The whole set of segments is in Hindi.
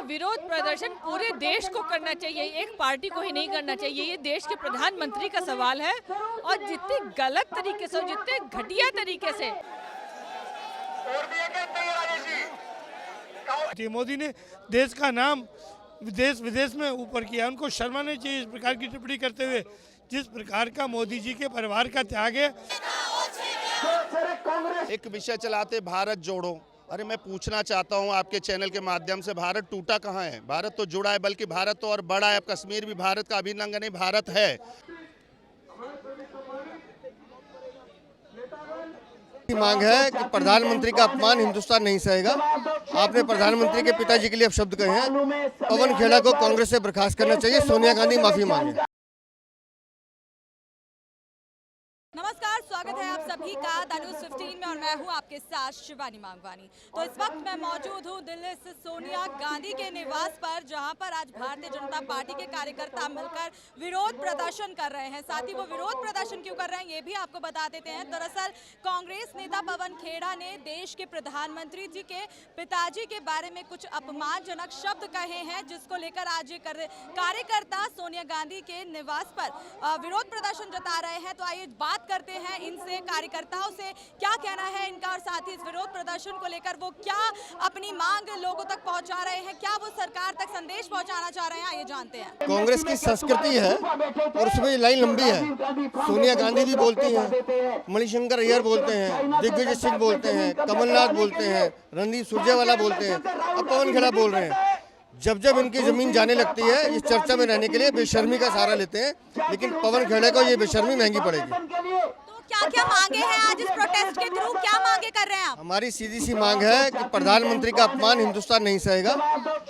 विरोध प्रदर्शन पूरे देश को करना चाहिए, एक पार्टी को ही नहीं करना चाहिए। ये देश के प्रधानमंत्री का सवाल है और जितने गलत तरीके से, जितने घटिया तरीके से मोदी ने देश का नाम देश विदेश में ऊपर किया, उनको शर्मा नहीं चाहिए इस प्रकार की टिप्पणी करते हुए। जिस प्रकार का मोदी जी के परिवार का त्याग है। एक विषय चलाते भारत जोड़ो। अरे मैं पूछना चाहता हूं आपके चैनल के माध्यम से, भारत टूटा कहां है? भारत तो जुड़ा है, बल्कि भारत तो और बड़ा है। अब कश्मीर भी भारत का अभिन्न अंग नहीं, भारत है। मांग है कि प्रधानमंत्री का अपमान हिंदुस्तान नहीं सहेगा। आपने प्रधानमंत्री के पिताजी के लिए अपशब्द कहे हैं। पवन खेड़ा को कांग्रेस से बर्खास्त करना चाहिए, सोनिया गांधी माफी मांगे। नमस्कार, स्वागत है आप सभी का द न्यूज़ 15 में और मैं हूं आपके साथ शिवानी मांगवानी। तो इस वक्त मैं मौजूद हूं दिल्ली से सोनिया गांधी के निवास पर, जहां पर आज भारतीय जनता पार्टी के कार्यकर्ता मिलकर विरोध प्रदर्शन कर रहे हैं। साथ ही वो विरोध प्रदर्शन क्यों कर रहे हैं ये भी आपको बता देते हैं। दरअसल कांग्रेस नेता पवन खेड़ा ने देश के प्रधानमंत्री जी के पिताजी के बारे में कुछ अपमानजनक शब्द कहे हैं, जिसको लेकर आज ये कार्यकर्ता सोनिया गांधी के निवास पर विरोध प्रदर्शन जता रहे हैं। तो आइए बात करते हैं इनसे, कार्यकर्ताओं से क्या कहना है इनका, और साथ ही इस विरोध प्रदर्शन को लेकर वो क्या अपनी मांग लोगों तक पहुंचा रहे हैं, क्या वो सरकार तक संदेश पहुंचाना चाह रहे हैं, आइए जानते हैं। कांग्रेस की संस्कृति है और उसमें लाइन लंबी है। सोनिया गांधी भी बोलती हैं, मणिशंकर अय्यर बोलते हैं, दिग्विजय सिंह बोलते हैं, कमलनाथ बोलते हैं, रणदीप सुरजेवाला बोलते हैं, अब पवन खेड़ा बोल रहे हैं। जब जब इनकी जमीन जाने लगती है, इस चर्चा में रहने के लिए बेशर्मी का सहारा लेते हैं, लेकिन पवन खेड़े को ये बेशर्मी महंगी पड़ेगी। तो क्या क्या मांगे हैं आज इस प्रोटेस्ट के थ्रू, क्या मांगे कर रहे हैं आप? हमारी सीधी सी मांग है कि प्रधानमंत्री का अपमान हिंदुस्तान नहीं सहेगा।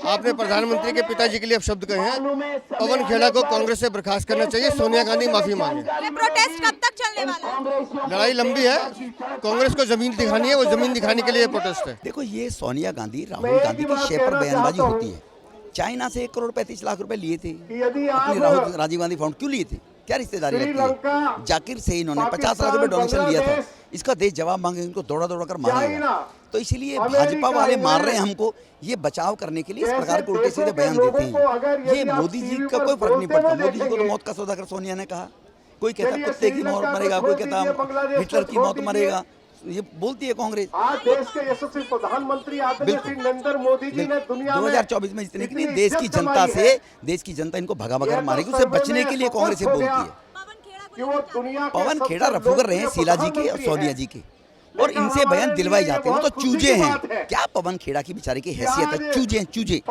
आपने प्रधानमंत्री के पिताजी के लिए अपशब्द कहे हैं। पवन खेड़ा को कांग्रेस से बर्खास्त करना चाहिए, सोनिया गांधी माफी मांगे। ये प्रोटेस्ट कब तक चलने वाला है? लड़ाई लंबी है, कांग्रेस को जमीन दिखानी है, वो जमीन दिखाने के लिए प्रोटेस्ट है। देखो, ये सोनिया गांधी, राहुल गांधी की शेप पर बयानबाजी होती है। चाइना से 1 करोड़ 35 लाख रुपए लिए थे, अपनी राजीव गांधी फाउंड क्यों लिए थे? क्या रिश्तेदारी लगती है? जाकिर से इन्होंने 50 लाख रुपए डोनेशन लिया था। इसका देश जवाब मांगे, इनको दौड़ा दौड़ा कर मारेगा। तो इसीलिए भाजपा वाले मार रहे हैं हमको, ये बचाव करने के लिए इस प्रकार के उल्टे सीधे बयान देते हैं। ये मोदी जी का कोई फर्क नहीं पड़ता। मोदी जी को तो मौत का सौदा कर सोनिया ने कहा। कोई कहता कुत्ते की मौत मरेगा, कोई कहता हिटलर की मौत मरेगा। ये बोलती है कांग्रेस। आज देश के यशस्वी प्रधानमंत्री आदरणीय श्री नरेंद्र मोदी जी ने दुनिया में 2024 में जितने की नहीं, देश की जनता से, देश की जनता इनको भगा भगा मारेगी। उसे बचने के लिए कांग्रेस ये बोलती है। पवन खेड़ा रफू कर रहे हैं शीला जी के और सोनिया जी के, और इनसे बयान दिलवाए जाते हैं। वो तो चूजे हैं। क्या पवन खेड़ा की बेचारे की हैसियत है? चूजे हैं, चूजे।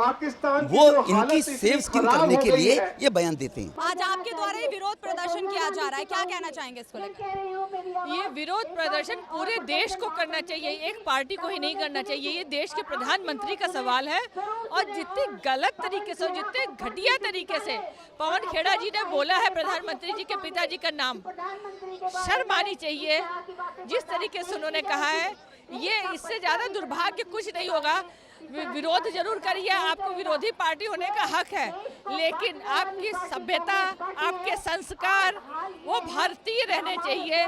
वो इनकी सेव स्किन करने के लिए ये बयान देते हैं। आज आपके द्वारा ये विरोध प्रदर्शन किया जा रहा है, क्या कहना चाहेंगे इसको लेकर? ये विरोध प्रदर्शन पूरे देश को करना चाहिए, एक पार्टी को ही नहीं करना चाहिए। ये देश के प्रधानमंत्री का सवाल है और जितने गलत तरीके से, जितने घटिया तरीके से पवन खेड़ा जी ने बोला है प्रधानमंत्री जी के पिताजी का नाम, शर्म आनी चाहिए। जिस तरीके से उन्होंने कहा है, ये इससे ज्यादा दुर्भाग्य कुछ नहीं होगा। विरोध जरूर करिए, आपको विरोधी पार्टी होने का हक है, लेकिन आपकी सभ्यता, आपके संस्कार वो भारतीय रहने चाहिए।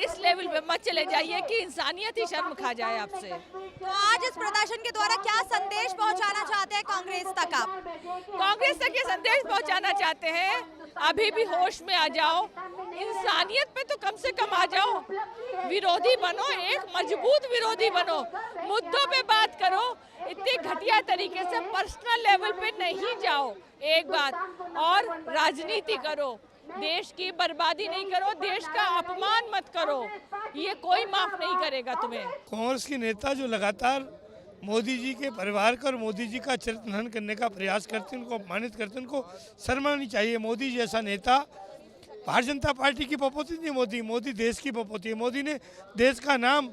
इस लेवल पे मत चले जाइए कि इंसानियत ही शर्म खा जाए आपसे। तो आज इस प्रदर्शन के द्वारा क्या संदेश पहुंचाना चाहते हैं कांग्रेस तक आप? कांग्रेस तक ये संदेश पहुंचाना चाहते हैं, अभी भी होश में आ जाओ, इंसानियत पे तो कम से कम आ जाओ। विरोधी बनो, एक मजबूत विरोधी बनो, मुद्दों पे बात करो, इतने घटिया तरीके से पर्सनल लेवल पे नहीं जाओ। एक बात और, राजनीति करो, देश की बर्बादी नहीं करो, देश का अपमान मत करो, ये कोई माफ नहीं करेगा तुम्हें। कांग्रेस के नेता जो लगातार मोदी जी के परिवार का और मोदी जी का चरित्र हनन करने का प्रयास करते हैं, उनको अपमानित करते हैं, उनको शर्म आनी चाहिए। मोदी जैसा नेता भारतीय जनता पार्टी की पपोती नहीं, मोदी देश की पपोती है। मोदी ने देश का नाम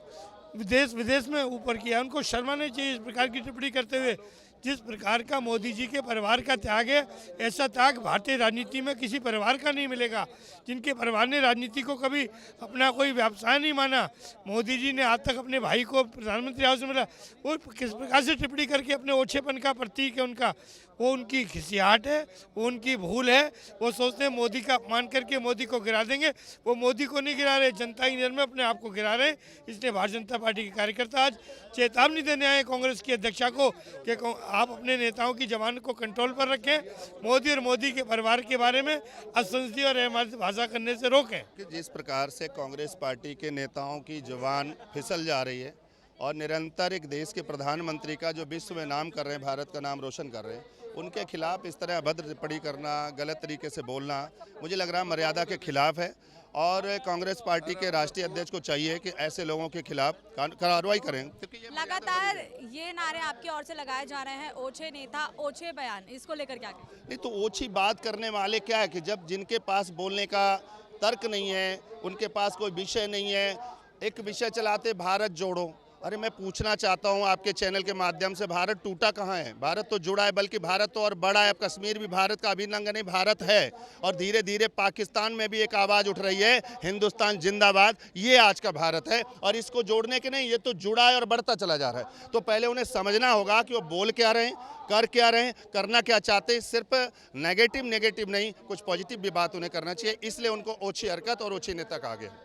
देश विदेश में ऊपर किया, उनको शर्मा नहीं चाहिए इस प्रकार की टिप्पणी करते हुए। जिस प्रकार का मोदी जी के परिवार का त्याग है, ऐसा त्याग भारतीय राजनीति में किसी परिवार का नहीं मिलेगा। जिनके परिवार ने राजनीति को कभी अपना कोई व्यवसाय नहीं माना, मोदी जी ने आज तक अपने भाई को प्रधानमंत्री हाउस में मिला, वो किस प्रकार से टिप्पणी करके अपने ओछेपन का प्रतीक है उनका, वो उनकी खिसियाहट है, वो उनकी भूल है। वो सोचते हैं मोदी का अपमान करके मोदी को गिरा देंगे, वो मोदी को नहीं गिरा रहे, जनता की नज़र में अपने आप को गिरा रहे हैं। इसलिए भारतीय जनता पार्टी के कार्यकर्ता आज चेतावनी देने आए कांग्रेस की अध्यक्षा को कि आप अपने नेताओं की जबान को कंट्रोल पर रखें। मोदी और मोदी के परिवार के बारे में असंसदीय और अहमानती भाषा करने से रोकें। कि जिस प्रकार से कांग्रेस पार्टी के नेताओं की जुबान फिसल जा रही है और निरंतर एक देश के प्रधानमंत्री का जो विश्व में नाम कर रहे हैं, भारत का नाम रोशन कर रहे हैं, उनके खिलाफ इस तरह अभद्र टिप्पणी करना, गलत तरीके से बोलना, मुझे लग रहा है मर्यादा के खिलाफ है। और कांग्रेस पार्टी के राष्ट्रीय अध्यक्ष को चाहिए कि ऐसे लोगों के खिलाफ कार्रवाई करें। लगातार ये नारे आपकी ओर से लगाए जा रहे हैं, ओछे नेता ओछे बयान, इसको लेकर क्या कहें? नहीं तो ओछी बात करने वाले क्या है कि जब जिनके पास बोलने का तर्क नहीं है, उनके पास कोई विषय नहीं है, एक विषय चलाते भारत जोड़ो। अरे मैं पूछना चाहता हूं आपके चैनल के माध्यम से, भारत टूटा कहाँ है? भारत तो जुड़ा है, बल्कि भारत तो और बड़ा है। अब कश्मीर भी भारत का अभिन्न अंग नहीं, भारत है। और धीरे धीरे पाकिस्तान में भी एक आवाज़ उठ रही है, हिंदुस्तान जिंदाबाद। ये आज का भारत है और इसको जोड़ने के नहीं, ये तो जुड़ा है और बढ़ता चला जा रहा है। तो पहले उन्हें समझना होगा कि वो बोल क्या रहे हैं, कर क्या रहे हैं, करना क्या चाहते हैं। सिर्फ नेगेटिव नहीं, कुछ पॉजिटिव भी बात उन्हें करना चाहिए। इसलिए उनको ओछी हरकत और ओछी नेता कहा गया।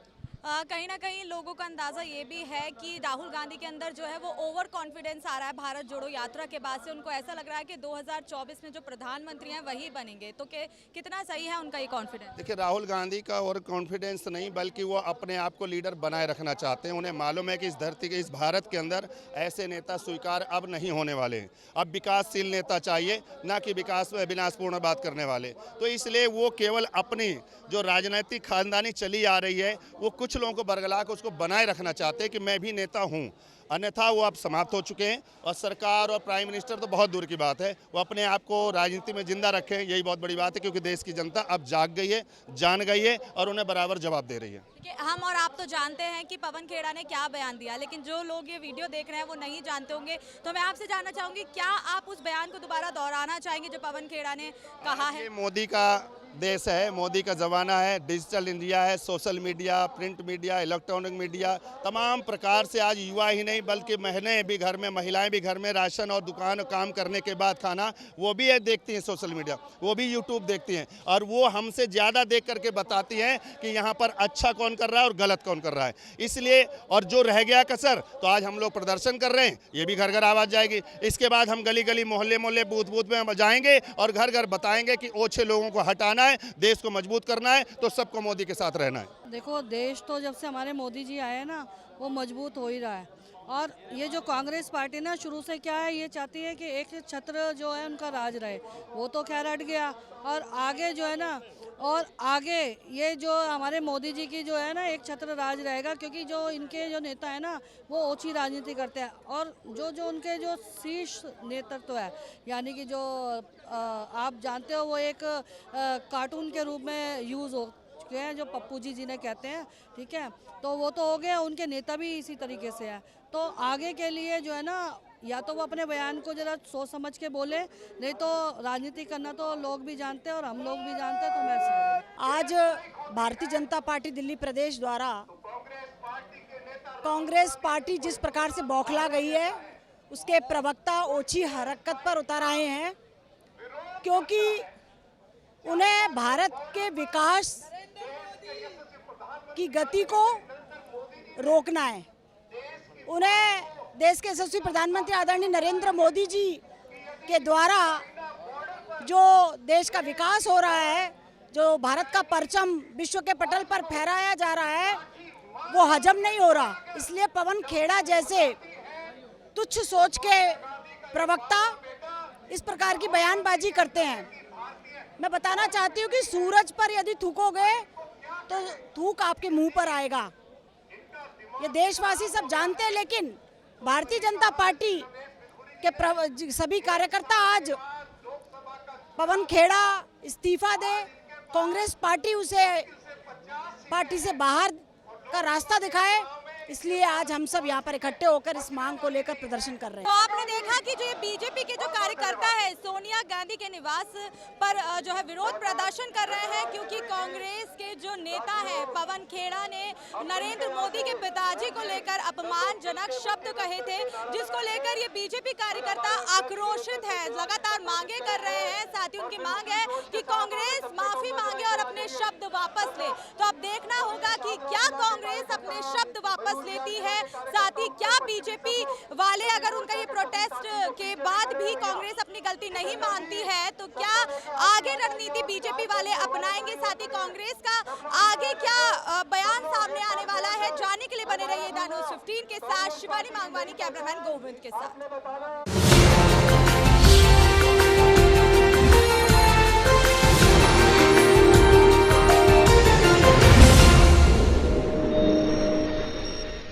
कहीं ना कहीं लोगों का अंदाजा ये भी है कि राहुल गांधी के अंदर जो है वो ओवर कॉन्फिडेंस आ रहा है भारत जोड़ो यात्रा के बाद से। उनको ऐसा लग रहा है कि 2024 में जो प्रधानमंत्री हैं वही बनेंगे। तो कितना सही है उनका ये कॉन्फिडेंस? देखिए, राहुल गांधी का ओवर कॉन्फिडेंस नहीं, बल्कि वो अपने आप को लीडर बनाए रखना चाहते हैं। उन्हें मालूम है कि इस धरती के, इस भारत के अंदर ऐसे नेता स्वीकार अब नहीं होने वाले हैं। अब विकासशील नेता चाहिए, ना कि विकास में विनाशपूर्ण बात करने वाले। तो इसलिए वो केवल अपनी जो राजनीतिक खानदानी चली आ रही है, वो कुछ लोगों को बरगला कर उसको बनाए रखना चाहते हैं कि मैं भी नेता हूं। अन्यथा वो अब समाप्त हो चुके हैं और सरकार और प्राइम मिनिस्टर तो बहुत दूर की बात है। वो अपने आप को राजनीति में जिंदा रखें, यही बहुत बड़ी बात है, क्योंकि देश की जनता अब जाग गई है, जान गई है और उन्हें बराबर जवाब दे रही है। हम और आप तो जानते हैं कि पवन खेड़ा ने क्या बयान दिया, लेकिन जो लोग ये वीडियो देख रहे हैं वो नहीं जानते होंगे। तो मैं आपसे जानना चाहूंगी, क्या आप उस बयान को दोबारा दोहराना चाहेंगे जो पवन खेड़ा ने कहा है? मोदी का देश है, मोदी का ज़माना है, डिजिटल इंडिया है, social media, print media, electronic media, तमाम प्रकार से आज युवा ही नहीं बल्कि बहनें भी घर में, महिलाएं भी घर में राशन और दुकान काम करने के बाद खाना वो भी देखती हैं सोशल मीडिया, वो भी यूट्यूब देखती हैं और वो हमसे ज़्यादा देख करके बताती हैं कि यहाँ पर अच्छा कौन कर रहा है और गलत कौन कर रहा है। इसलिए और जो रह गया कसर, तो आज हम लोग प्रदर्शन कर रहे हैं, ये भी घर घर आवाज़ जाएगी। इसके बाद हम गली गली, मोहल्ले मोहल्ले, बूथ बूथ में हम जाएंगे और घर घर बताएंगे कि ओछे लोगों को हटाना है, देश को मजबूत करना है, तो सबको मोदी के साथ रहना है। देखो, देश तो जब से हमारे मोदी जी आए हैं ना, वो मजबूत हो ही रहा है। और ये जो कांग्रेस पार्टी ना शुरू से क्या है, ये चाहती है कि एक छत्र जो है उनका राज रहे, वो तो खैर हट गया। और आगे जो है ना, और आगे ये जो हमारे मोदी जी की जो है ना, एक छत्र राज रहेगा, क्योंकि जो इनके जो नेता है ना, वो ओछी राजनीति करते हैं। और जो उनके जो शीर्ष नेतृत्व है, यानी कि जो आप जानते हो, वो एक कार्टून के रूप में यूज़ हो चुके हैं, जो पप्पू जी जिन्हें कहते हैं, ठीक है। तो वो तो हो गया, उनके नेता भी इसी तरीके से है। तो आगे के लिए जो है ना, या तो वो अपने बयान को जरा सोच समझ के बोले, नहीं तो राजनीति करना तो लोग भी जानते हैं और हम लोग भी जानते हैं। तो मैं आज भारतीय जनता पार्टी दिल्ली प्रदेश द्वारा कांग्रेस पार्टी जिस प्रकार से बौखला गई है, उसके प्रवक्ता ओछी हरकत पर उतर आए हैं, क्योंकि उन्हें भारत के विकास की गति को रोकना है। उन्हें देश के यशस्वी प्रधानमंत्री आदरणीय नरेंद्र मोदी जी के द्वारा जो देश का विकास हो रहा है, जो भारत का परचम विश्व के पटल पर फहराया जा रहा है, वो हजम नहीं हो रहा। इसलिए पवन खेड़ा जैसे तुच्छ सोच के प्रवक्ता इस प्रकार की बयानबाजी करते हैं। मैं बताना चाहती हूँ कि सूरज पर यदि थूकोगे तो थूक आपके मुंह पर आएगा। ये देशवासी सब जानते हैं, लेकिन भारतीय जनता पार्टी के सभी कार्यकर्ता आज पवन खेड़ा इस्तीफा दे, कांग्रेस पार्टी उसे पार्टी से बाहर का रास्ता दिखाए, इसलिए आज हम सब यहाँ पर इकट्ठे होकर इस मांग को लेकर प्रदर्शन कर रहे हैं। तो आपने देखा कि जो ये बीजेपी के जो कार्यकर्ता है सोनिया गांधी के निवास पर जो है विरोध प्रदर्शन कर रहे हैं, क्योंकि कांग्रेस के जो नेता है पवन खेड़ा ने नरेंद्र मोदी के पिताजी को लेकर अपमानजनक शब्द कहे थे, जिसको लेकर ये बीजेपी कार्यकर्ता आक्रोशित है, लगातार मांगे कर रहे हैं। साथ ही उनकी मांग है कि कांग्रेस माफी मांगे और अपने शब्द वापस ले। तो अब देखना होगा कि क्या कांग्रेस अपने शब्द वापस वापस लेती है? साथ ही क्या बीजेपी वाले अगर उनका ये प्रोटेस्ट के बाद भी कांग्रेस अपनी गलती नहीं मानती है तो क्या आगे रणनीति बीजेपी वाले अपनाएंगे? साथ ही कांग्रेस का आगे क्या बयान सामने आने वाला है? जानने के लिए बने रहिए दानू 15 के साथ। शिवानी मांगवानी, कैमरामैन गोविंद के साथ।